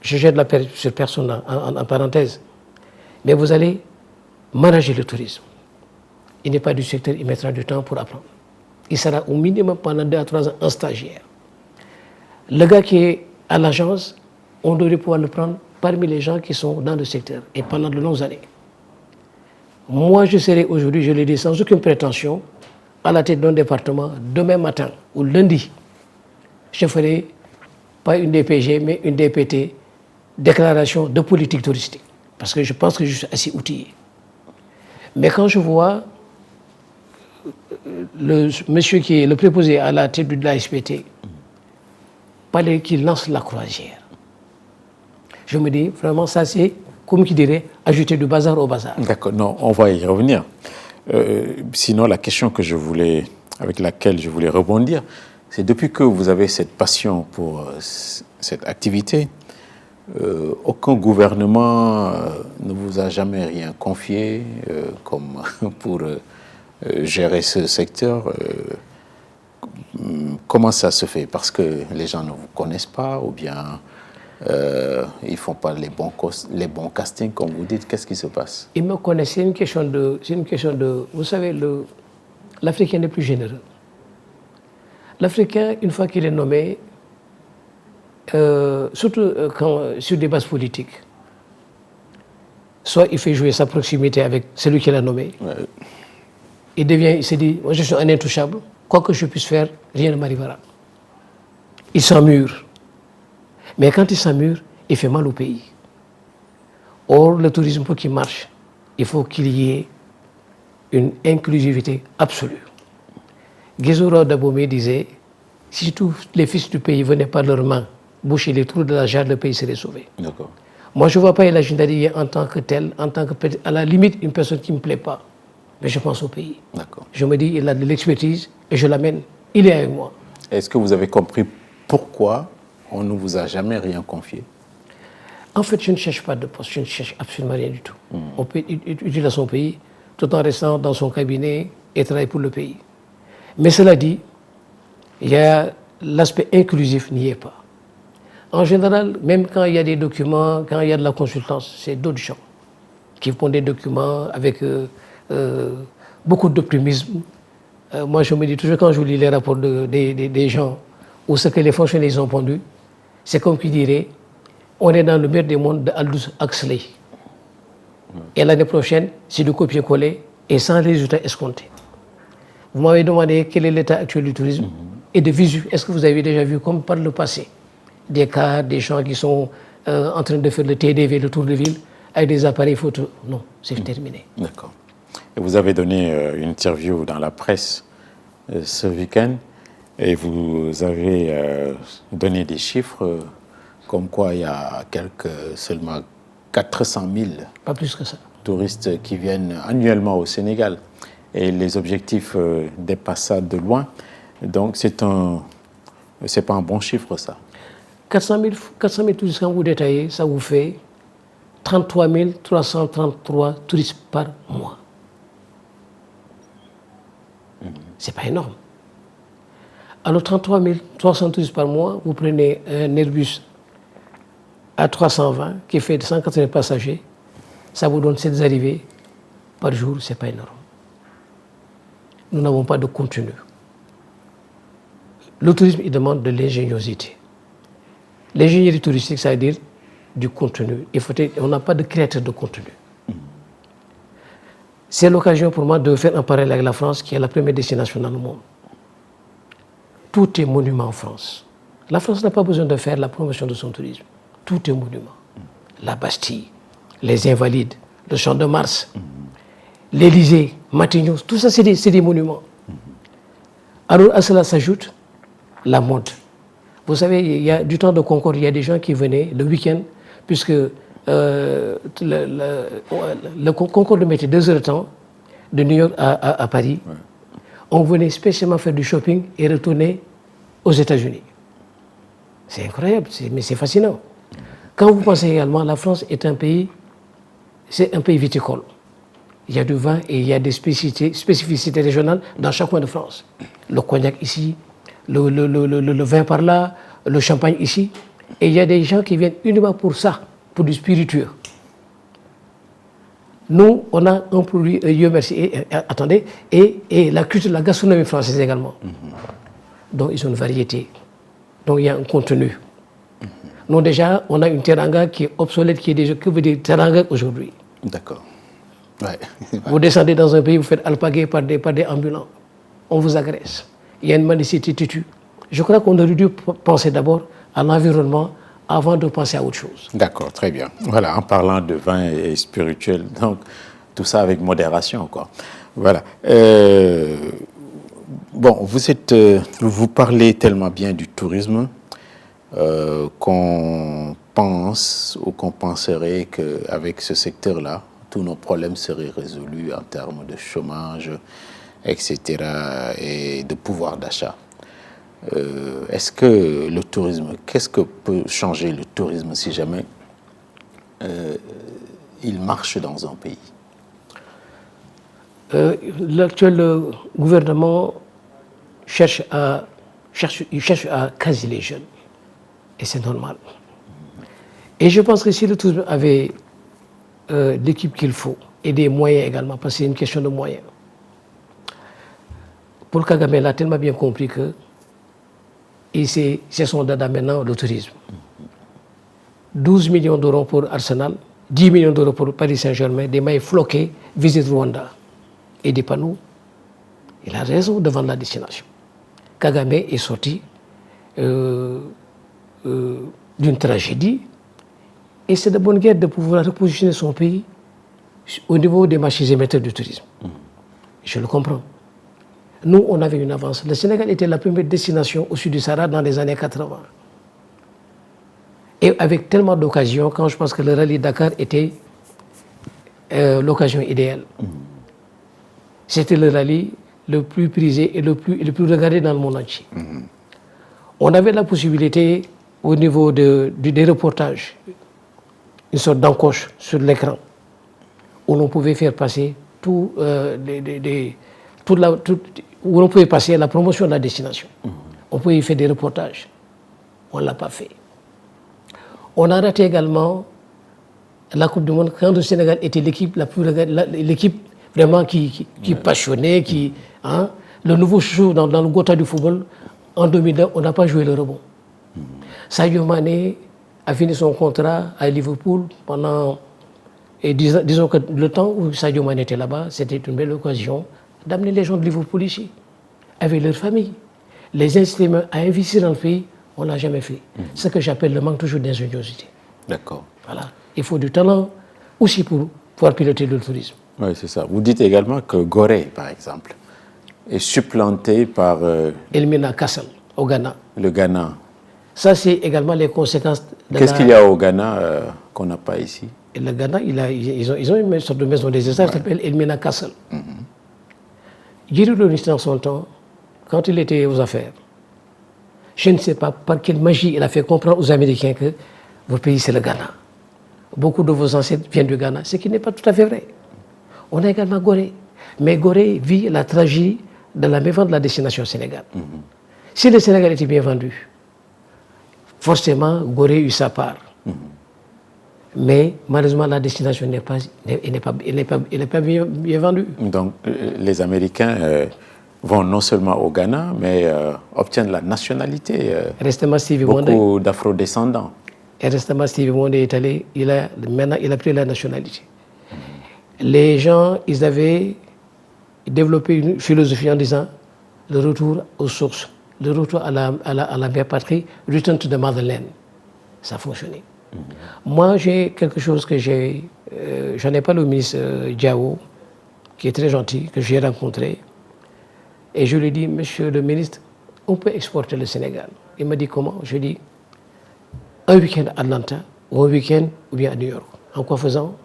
je jette cette personne en parenthèse, mais vous allez manager le tourisme. Il n'est pas du secteur, il mettra du temps pour apprendre. Il sera au minimum pendant 2 à 3 ans un stagiaire. Le gars qui est à l'agence, on devrait pouvoir le prendre parmi les gens qui sont dans le secteur et pendant de longues années. Moi, je serai aujourd'hui, je l'ai dit sans aucune prétention, à la tête d'un département demain matin ou lundi. Je ferai pas une DPG, mais une DPT, déclaration de politique touristique. Parce que je pense que je suis assez outillé. Mais quand je vois le monsieur qui est le préposé à la tête de la SPT, parler qu'il lance la croisière, je me dis, vraiment, ça c'est, comme qui dirait, ajouter du bazar au bazar. D'accord, non, on va y revenir. Sinon, la question avec laquelle je voulais rebondir, c'est depuis que vous avez cette passion pour cette activité, aucun gouvernement ne vous a jamais rien confié comme pour gérer ce secteur. Comment ça se fait? Parce que les gens ne vous connaissent pas ou bien ils ne font pas les bons castings, comme vous dites. Qu'est-ce qui se passe? Ils me connaissent, c'est une question de vous savez, l'Africain est plus généreux. L'Africain, une fois qu'il est nommé, surtout sur des bases politiques, soit il fait jouer sa proximité avec celui qui l'a nommé, Ouais. il se dit, moi je suis un intouchable, quoi que je puisse faire, rien ne m'arrivera. Il s'emmure. Mais quand il s'emmure, il fait mal au pays. Or, le tourisme, pour qu'il marche, il faut qu'il y ait une inclusivité absolue. Guézouro Dabomé disait, si tous les fils du pays venaient par leurs mains boucher les trous de la jarre, le pays serait sauvé. D'accord. Moi, je ne vois pas El Hadji Ndari en tant que tel, à la limite, une personne qui ne me plaît pas. Mais je pense au pays. D'accord. Je me dis, il a de l'expertise et je l'amène. Il est avec moi. Est-ce que vous avez compris pourquoi on ne vous a jamais rien confié? En fait, je ne cherche pas de poste, je ne cherche absolument rien du tout. On peut utiliser son pays tout en restant dans son cabinet et travailler pour le pays. Mais cela dit, il y a l'aspect inclusif n'y est pas. En général, même quand il y a des documents, quand il y a de la consultance, c'est d'autres gens qui font des documents avec beaucoup d'optimisme. Moi, je me dis toujours, quand je lis les rapports des gens ou ce que les fonctionnaires ont pondu, c'est comme qui dirait, on est dans le meilleur des mondes de Aldous Huxley. Et l'année prochaine, c'est du copier-coller et sans résultat escompté. Vous m'avez demandé quel est l'état actuel du tourisme et de visu. Est-ce que vous avez déjà vu, comme par le passé, des cas, des gens qui sont en train de faire le TDV, le tour de ville, avec des appareils photo? Non, c'est terminé. D'accord. Et vous avez donné une interview dans la presse ce week-end et vous avez donné des chiffres comme quoi il y a seulement 400 000 Pas plus que ça. touristes qui viennent annuellement au Sénégal. Et les objectifs dépassent ça de loin. Donc, c'est pas un bon chiffre, ça. 400 000 touristes, quand vous détaillez, ça vous fait 33 333 touristes par mois. C'est pas énorme. Alors, 33 300 touristes par mois, vous prenez un Airbus à 320 qui fait 180 passagers, ça vous donne 7 arrivées par jour, ce n'est pas énorme. Nous n'avons pas de contenu. Le tourisme, il demande de l'ingéniosité. L'ingénierie touristique, ça veut dire du contenu. On n'a pas de créateur de contenu. C'est l'occasion pour moi de faire un parallèle avec la France, qui est la première destination dans le monde. Tout est monument en France. La France n'a pas besoin de faire la promotion de son tourisme. Tout est monument. La Bastille, les Invalides, le Champ de Mars, l'Élysée, Matignon, tout ça c'est des monuments. Alors à cela s'ajoute la mode. Vous savez, il y a du temps de Concorde, il y a des gens qui venaient le week-end, puisque le Concorde mettait 2 heures de temps de New York à Paris. Ouais. On venait spécialement faire du shopping et retourner aux États-Unis. C'est incroyable, mais c'est fascinant. Quand vous pensez également, la France est un pays, c'est un pays viticole. Il y a du vin et il y a des spécificités régionales dans chaque coin de France. Le cognac ici, le vin par là, le champagne ici. Et il y a des gens qui viennent uniquement pour ça, pour du spiritueux. Nous, on a un produit, Dieu merci, attendez, et la culture, la gastronomie française également. Donc ils ont une variété. Donc il y a un contenu. Nous déjà, on a une teranga qui est obsolète, qui est déjà, que veut dire teranga aujourd'hui. D'accord. Ouais. Vous descendez dans un pays, vous faites alpaguer par des ambulants. On vous agresse. Il y a une mendicité têtue. Je crois qu'on aurait dû penser d'abord à l'environnement avant de penser à autre chose. D'accord, très bien. Voilà, en parlant de vin et spirituel, donc tout ça avec modération, quoi. Voilà. Bon, vous parlez tellement bien du tourisme qu'on pense ou qu'on penserait qu'avec ce secteur-là, tous nos problèmes seraient résolus en termes de chômage, etc., et de pouvoir d'achat. Est-ce que le tourisme, qu'est-ce que peut changer le tourisme si jamais il marche dans un pays? L'actuel gouvernement cherche à caser les jeunes. Et c'est normal. Et je pense que si le tourisme avait l'équipe qu'il faut, et des moyens également, parce que c'est une question de moyens. Paul Kagame l'a tellement bien compris que c'est son dada maintenant, le tourisme. 12 millions d'euros pour Arsenal, 10 millions d'euros pour Paris Saint-Germain, des mailles floquées, visite Rwanda et des panneaux. Il a raison de vendre la destination. Kagame est sorti d'une tragédie et c'est de bonne guerre de pouvoir repositionner son pays au niveau des marchés émetteurs du tourisme. Je le comprends. Nous, on avait une avance. Le Sénégal était la première destination au sud du Sahara dans les années 80. Et avec tellement d'occasions, quand je pense que le rallye Dakar était l'occasion idéale. C'était le rallye le plus prisé et le plus regardé dans le monde entier. On avait la possibilité, au niveau des reportages, une sorte d'encoche sur l'écran, où l'on pouvait faire passer où on pouvait passer la promotion de la destination. On pouvait y faire des reportages. On ne l'a pas fait. On a raté également la Coupe du Monde quand le Sénégal était l'équipe la plus l'équipe vraiment qui passionnait, le nouveau chouchou dans le Gotha du football. En 2002, on n'a pas joué le rebond. Sadio Mané a fini son contrat à Liverpool pendant... Et disons que le temps où Sadio Mané était là-bas, c'était une belle occasion d'amener les gens de Liverpool ici, avec leur famille. Les inciter à investir dans le pays, on ne l'a jamais fait. C'est ce que j'appelle le manque toujours d'ingéniosité. D'accord. Voilà. Il faut du talent aussi pour pouvoir piloter le tourisme. Oui, c'est ça. Vous dites également que Gorée, par exemple, est supplanté par... Elmina Kassel, au Ghana. Le Ghana. Ça, c'est également les conséquences de Qu'est-ce qu'il y a au Ghana qu'on n'a pas ici? Et le Ghana, ils ont une sorte de maison des arts qui s'appelle Elmina Castle. Djiri Lonis, dans son temps, quand il était aux affaires, je ne sais pas par quelle magie il a fait comprendre aux Américains que votre pays, c'est le Ghana. Beaucoup de vos ancêtres viennent du Ghana, ce qui n'est pas tout à fait vrai. On a également Gorée. Mais Gorée vit la tragédie de la mévente de la destination Sénégal. Si le Sénégal était bien vendu, forcément, Gorée eut sa part. Mais malheureusement, la destination n'est pas bien vendue. Donc, les Américains vont non seulement au Ghana, mais obtiennent la nationalité. Récemment, Stevie Beaucoup d'afro-descendants. Et récemment, Stevie Wonder est allé, maintenant, il a pris la nationalité. Les gens, ils avaient développé une philosophie en disant le retour aux sources, le retour à la mère patrie, return to the motherland. Ça a fonctionné. Moi, j'ai quelque chose que j'en ai parlé au ministre Diao, qui est très gentil, que j'ai rencontré. Et je lui ai dit, monsieur le ministre, on peut exporter le Sénégal. Il m'a dit comment? Je lui ai dit, un week-end à Atlanta, ou un week-end ou bien à New York. En quoi faisant?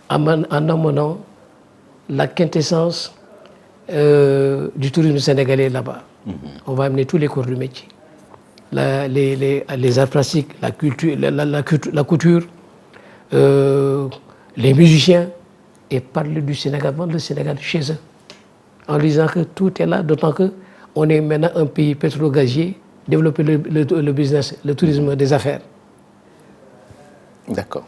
En amenant la quintessence du tourisme sénégalais là-bas. On va amener tous les corps du métier. Les arts plastiques, la couture, les musiciens, et parler du Sénégal, vendre le Sénégal chez eux. En disant que tout est là, d'autant qu'on est maintenant un pays pétro-gazier, développer le business, le tourisme des affaires. D'accord.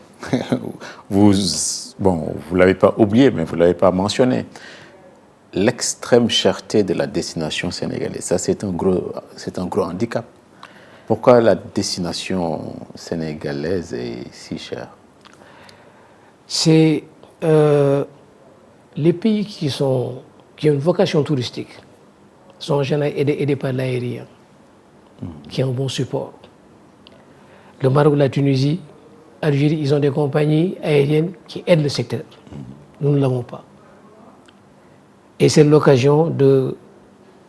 Vous ne l'avez pas oublié, mais vous ne l'avez pas mentionné. L'extrême cherté de la destination sénégalaise, ça c'est un gros handicap. Pourquoi la destination sénégalaise est si chère? C'est les pays qui ont une vocation touristique sont en général aidés par l'aérien, qui a un bon support. Le Maroc, la Tunisie, l'Algérie, ils ont des compagnies aériennes qui aident le secteur. Nous ne l'avons pas. Et c'est l'occasion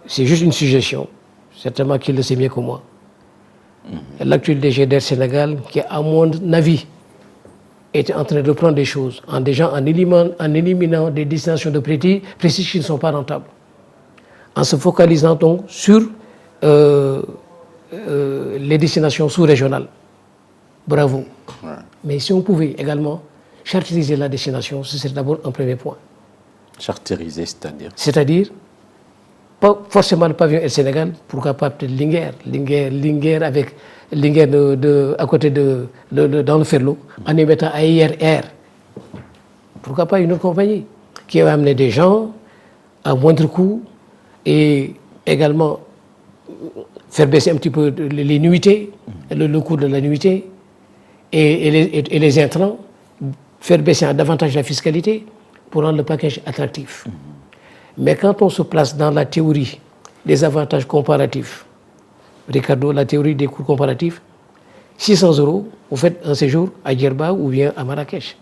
c'est juste une suggestion, certainement qu'il le sait mieux que moi. L'actuel DG d'Air Sénégal, qui à mon avis était en train de reprendre des choses, en éliminant des destinations de prestige qui ne sont pas rentables, en se focalisant donc sur les destinations sous-régionales. Bravo. Ouais. Mais si on pouvait également charactériser la destination, ce serait d'abord un premier point. Charactériser, c'est-à-dire? C'est-à-dire, pas forcément le pavillon Air Sénégal, pourquoi pas peut-être Linguère avec Linguère à côté dans le Ferlo, en y mettant Air. Pourquoi pas une autre compagnie qui va amener des gens à moindre coût et également faire baisser un petit peu les nuitées, le coût de la nuitée et les intrants, faire baisser davantage la fiscalité pour rendre le package attractif. Mais quand on se place dans la théorie des avantages comparatifs, Ricardo, la théorie des coûts comparatifs, 600 €, vous faites un séjour à Djerba ou bien à Marrakech.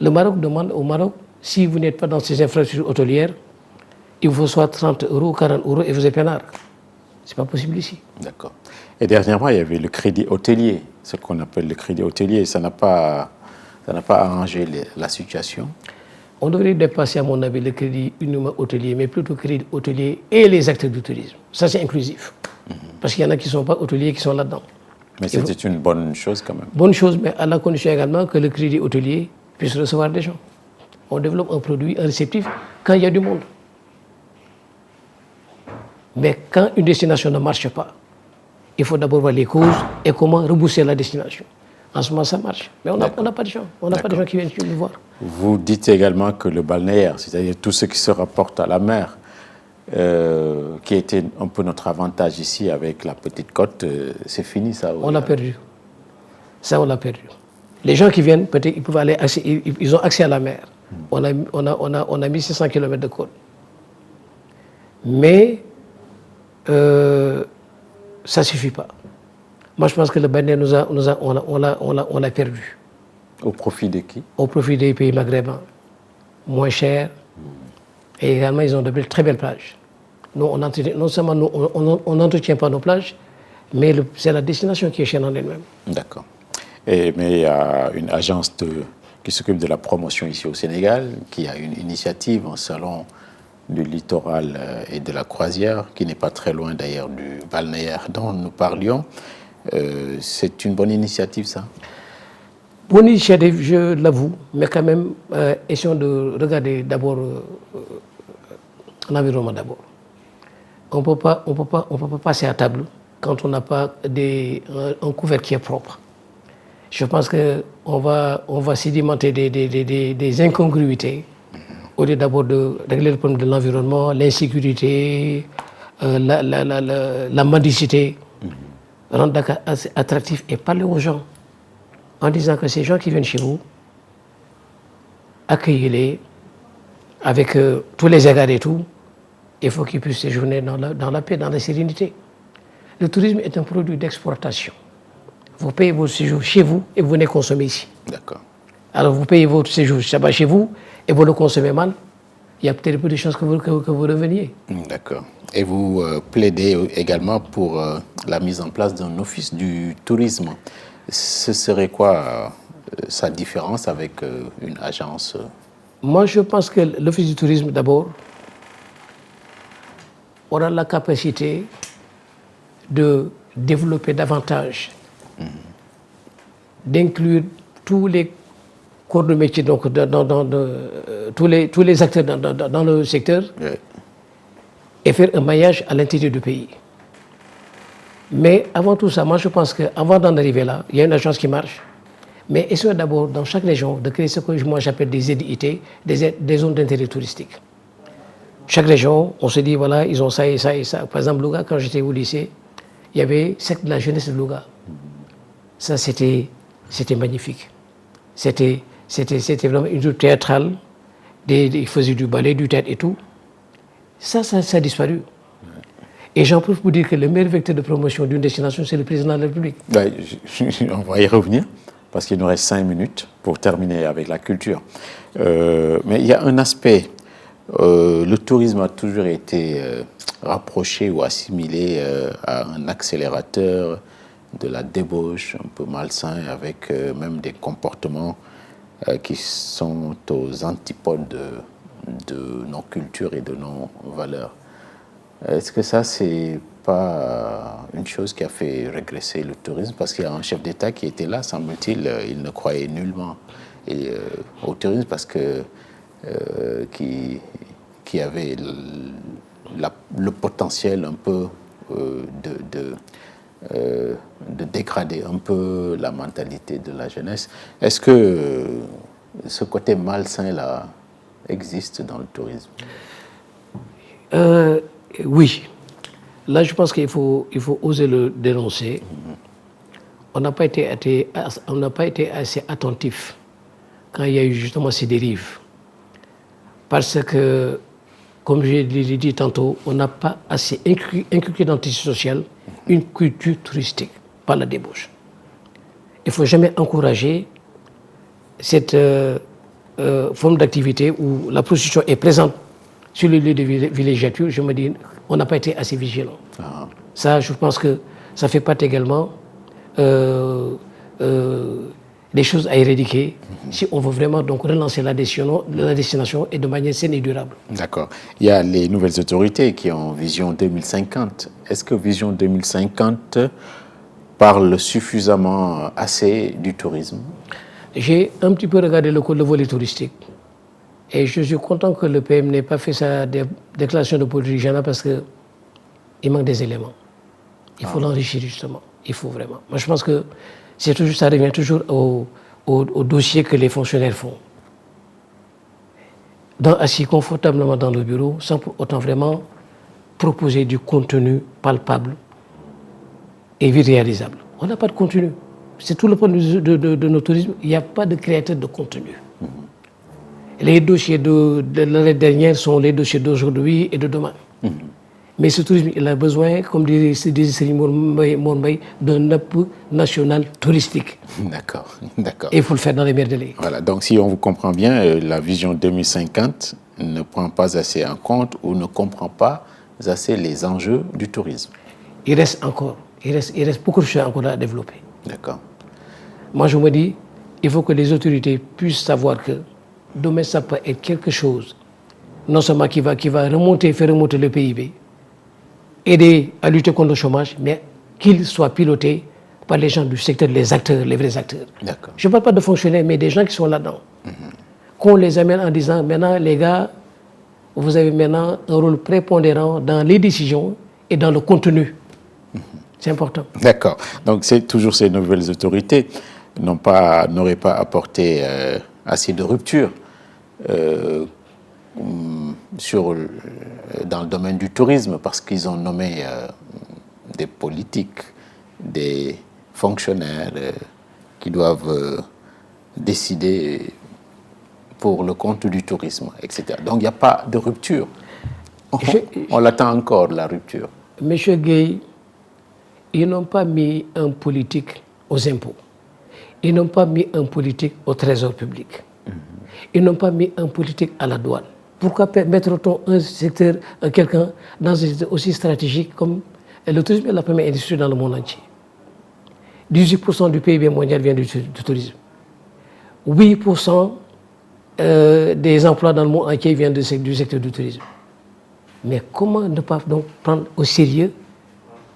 Le Maroc demande au Maroc, si vous n'êtes pas dans ces infrastructures hôtelières, il vous faut soit 30 €, 40 € et vous êtes peinard. Ce n'est pas possible ici. D'accord. Et dernièrement, il y avait le crédit hôtelier, ce qu'on appelle le crédit hôtelier. Ça n'a pas arrangé la situation. On devrait dépasser, à mon avis, le crédit uniquement hôtelier, mais plutôt le crédit hôtelier et les acteurs du tourisme. Ça, c'est inclusif. Parce qu'il y en a qui ne sont pas hôteliers qui sont là-dedans. Mais c'était une bonne chose quand même. Bonne chose, mais à la condition également que le crédit hôtelier puisse recevoir des gens. On développe un produit, un réceptif, quand il y a du monde. Mais quand une destination ne marche pas, il faut d'abord voir les causes et comment rebousser la destination. En ce moment, ça marche. Mais on n'a pas de gens. On n'a pas de gens qui viennent nous voir. Vous dites également que le balnéaire, c'est-à-dire tout ce qui se rapporte à la mer, qui était un peu notre avantage ici avec la petite côte, c'est fini ça? On l'a perdu. Ça, on l'a perdu. Les gens qui viennent, peut-être, ils peuvent aller, ils ont accès à la mer. On a 1600 km de côte. Mais ça ne suffit pas. Moi, je pense que le balnéaire, on l'a perdu. Au profit de qui? Au profit des pays maghrébins. Moins cher. Et également, ils ont de très belles plages. Nous, non seulement on n'entretient pas nos plages, mais c'est la destination qui est chère en elle-même. D'accord. Mais il y a une agence qui s'occupe de la promotion ici au Sénégal, qui a une initiative, un salon du littoral et de la croisière, qui n'est pas très loin d'ailleurs du balnéaire dont nous parlions. C'est une bonne initiative, ça? Bonne initiative, je l'avoue, mais quand même, essayons de regarder d'abord l'environnement d'abord. On peut pas passer à table quand on n'a pas un couvert qui est propre. Je pense qu'on va sédimenter des incongruités, au lieu d'abord de régler le problème de l'environnement, l'insécurité, la mendicité, rendre Dakar assez attractif et parler aux gens en disant que ces gens qui viennent chez vous, accueillez-les avec tous les égards et tout, il faut qu'ils puissent séjourner dans la paix, dans la sérénité. Le tourisme est un produit d'exportation. Vous payez votre séjour chez vous et vous venez consommer ici. D'accord. Alors vous payez votre séjour chez vous et vous le consommez mal, il y a peut-être peu de chances que vous reveniez. D'accord. Et vous plaidez également pour la mise en place d'un office du tourisme. Ce serait quoi sa différence avec une agence Moi, je pense que l'office du tourisme, d'abord, aura la capacité de développer davantage, d'inclure tous les corps de métier, donc tous les acteurs dans le secteur, Oui. et faire un maillage à l'intérieur du pays. Mais avant tout ça, moi je pense qu'avant d'en arriver là, il y a une agence qui marche, mais essayons d'abord dans chaque région de créer ce que moi j'appelle des ZIT, des zones d'intérêt touristique. Chaque région, on se dit voilà, ils ont ça et ça et ça. Par exemple, Louga, quand j'étais au lycée, il y avait cercle de la jeunesse de Louga. Ça, c'était magnifique. C'était vraiment une troupe théâtrale. Ils faisaient du ballet, du théâtre et tout. Ça a disparu. Et j'en profite pour dire que le meilleur vecteur de promotion d'une destination, c'est le président de la République. Ben, on va y revenir, parce qu'il nous reste 5 minutes pour terminer avec la culture. Mais il y a un aspect, le tourisme a toujours été rapproché ou assimilé à un accélérateur de la débauche un peu malsain, avec même des comportements qui sont aux antipodes de nos cultures et de nos valeurs. Est-ce que ça, c'est pas une chose qui a fait régresser le tourisme? Parce qu'il y a un chef d'État qui était là, semble-t-il, il ne croyait nullement au tourisme parce que qui avait le potentiel un peu de dégrader un peu la mentalité de la jeunesse. Est-ce que ce côté malsain-là existe dans le tourisme? Oui. Là, je pense qu'il faut oser le dénoncer. On n'a pas été assez attentif quand il y a eu justement ces dérives. Parce que, comme je l'ai dit tantôt, on n'a pas assez inculqué dans le tissu social une culture touristique par la débauche. Il ne faut jamais encourager cette forme d'activité où la prostitution est présente sur les lieux de villégiature. Je me dis, on n'a pas été assez vigilant. Ah. Ça, je pense que ça fait partie également des choses à éradiquer si on veut vraiment donc relancer la destination et de manière saine et durable. D'accord. Il y a les nouvelles autorités qui ont Vision 2050. Est-ce que Vision 2050 parle suffisamment assez du tourisme? J'ai un petit peu regardé le volet touristique et je suis content que le PM n'ait pas fait sa déclaration de politique générale parce qu'il manque des éléments. Il faut l'enrichir justement. Il faut vraiment. Moi, je pense que ça revient toujours au dossier que les fonctionnaires font. Assis confortablement dans le bureau, sans pour autant vraiment proposer du contenu palpable et réalisable. On n'a pas de contenu. C'est tout le problème de notre tourisme. Il n'y a pas de créateur de contenu. Les dossiers de l'année dernière sont les dossiers d'aujourd'hui et de demain. Mais ce tourisme, il a besoin, comme disait Serigne Mor Mbaye, d'un appui national touristique. D'accord, d'accord. Et il faut le faire dans les meilleurs délais. Voilà, donc si on vous comprend bien, la vision 2050 ne prend pas assez en compte ou ne comprend pas assez les enjeux du tourisme. Il reste beaucoup de choses encore à développer. D'accord. Moi, je me dis, il faut que les autorités puissent savoir que demain, ça peut être quelque chose, non seulement qui va faire remonter le PIB, aider à lutter contre le chômage, mais qu'il soit piloté par les gens du secteur, les acteurs, les vrais acteurs. D'accord. Je ne parle pas de fonctionnaires, mais des gens qui sont là-dedans. Qu'on les amène en disant, maintenant, les gars, vous avez maintenant un rôle prépondérant dans les décisions et dans le contenu. C'est important. D'accord. Donc c'est toujours ces nouvelles autorités. n'auraient pas apporté assez de rupture dans le domaine du tourisme, parce qu'ils ont nommé des politiques, des fonctionnaires qui doivent décider pour le compte du tourisme, etc. Donc il n'y a pas de rupture. On l'attend encore, la rupture. Monsieur Gueye, ils n'ont pas mis un politique aux impôts. Ils n'ont pas mis un politique au trésor public. Ils n'ont pas mis un politique à la douane. Pourquoi mettre-t-on un secteur, quelqu'un dans un secteur aussi stratégique comme le tourisme est la première industrie dans le monde entier. 18% du PIB mondial vient du tourisme. 8% des emplois dans le monde entier viennent du secteur du tourisme. Mais comment ne pas donc prendre au sérieux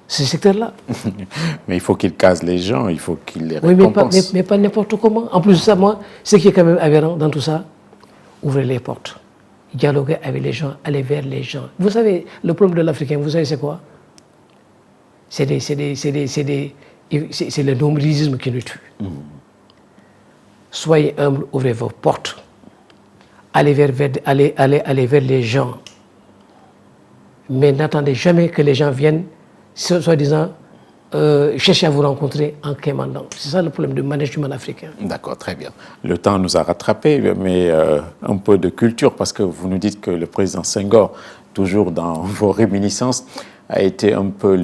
ce secteur-là? Mais il faut qu'il case les gens, il faut qu'il les récompense. Oui, mais pas n'importe comment. En plus de ça, moi, ce qui est quand même aberrant dans tout ça, ouvrez les portes, dialoguer avec les gens, aller vers les gens. Vous savez, le problème de l'Africain, vous savez c'est quoi? C'est le nombrilisme qui nous tue. Soyez humbles, ouvrez vos portes, allez vers les gens. Mais n'attendez jamais que les gens viennent, soi-disant, chercher à vous rencontrer en quémandant. C'est ça le problème du management africain. D'accord, très bien. Le temps nous a rattrapés, mais un peu de culture, parce que vous nous dites que le président Senghor, toujours dans vos réminiscences, a été un peu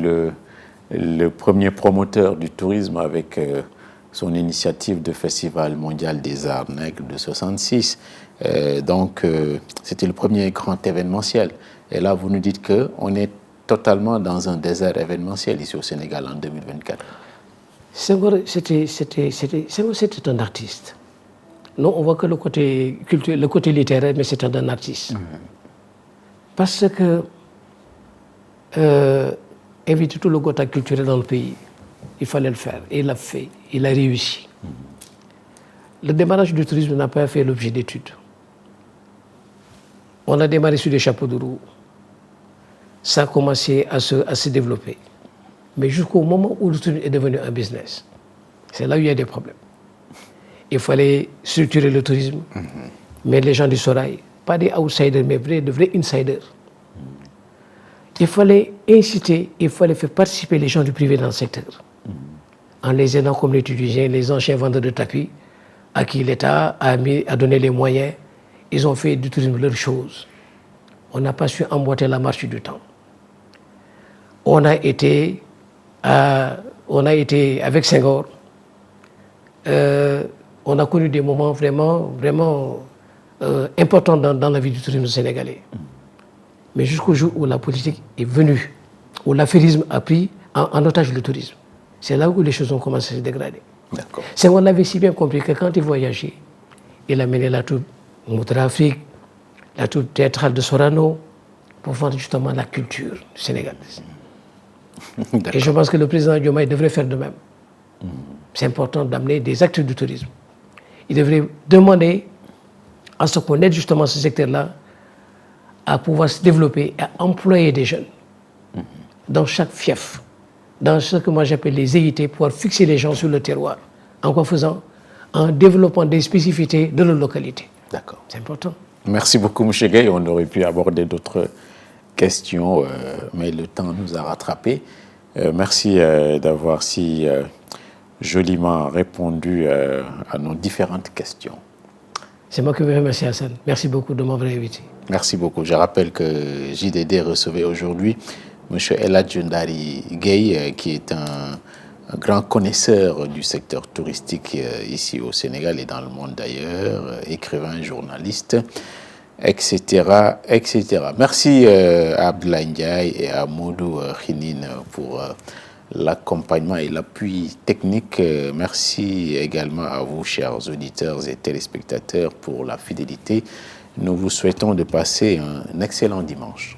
le premier promoteur du tourisme avec son initiative de Festival mondial des arts nègres de 1966. Donc, c'était le premier grand événementiel. Et là, vous nous dites qu'on est totalement dans un désert événementiel ici au Sénégal en 2024. Senghor, c'était un artiste. Non, on voit que le côté culturel, le côté littéraire, mais c'était un artiste. Parce que éviter tout le côté culturel dans le pays, il fallait le faire. Et il l'a fait. Il a réussi. Le démarrage du tourisme n'a pas fait l'objet d'études. On a démarré sur des chapeaux de roue. Ça a commencé à se développer. Mais jusqu'au moment où le tourisme est devenu un business, c'est là où il y a des problèmes. Il fallait structurer le tourisme, mais les gens du Sorail, pas des outsiders, mais de vrais insiders. Il fallait inciter, il fallait faire participer les gens du privé dans le secteur. En les aidant comme les Tunisiens, les anciens vendeurs de tapis, à qui l'État a donné les moyens, ils ont fait du tourisme leur chose. On n'a pas su emboîter la marche du temps. On a été avec Senghor, on a connu des moments vraiment importants dans la vie du tourisme sénégalais. Mais jusqu'au jour où la politique est venue, où l'affairisme a pris en otage le tourisme, c'est là où les choses ont commencé à se dégrader. Senghor l'avait si bien compris que quand il voyageait, il a mené la troupe Moudrafrique, la troupe théâtrale de Sorano, pour vendre justement la culture du Sénégal. Et je pense que le président Diomaye devrait faire de même. C'est important d'amener des acteurs du tourisme. Il devrait demander à ce qu'on aide justement ce secteur-là à pouvoir se développer, à employer des jeunes dans chaque fief, dans ce que moi j'appelle les EIT, pouvoir fixer les gens sur le terroir. En quoi faisant? En développant des spécificités de leur localité. D'accord. C'est important. Merci beaucoup, M. Gueye. On aurait pu aborder d'autres questions, mais le temps nous a rattrapés. Merci d'avoir si joliment répondu à nos différentes questions. C'est moi qui vous remercie, Hassan. Merci beaucoup de m'avoir invité. Merci beaucoup. Je rappelle que JDD recevait aujourd'hui M. Eladj Ndari Gueye, qui est un grand connaisseur du secteur touristique ici au Sénégal et dans le monde d'ailleurs, écrivain, journaliste, etc., etc. Merci à Abdoulaye Ndiaye et à Modou Khinine pour l'accompagnement et l'appui technique. Merci également à vous, chers auditeurs et téléspectateurs, pour la fidélité. Nous vous souhaitons de passer un excellent dimanche.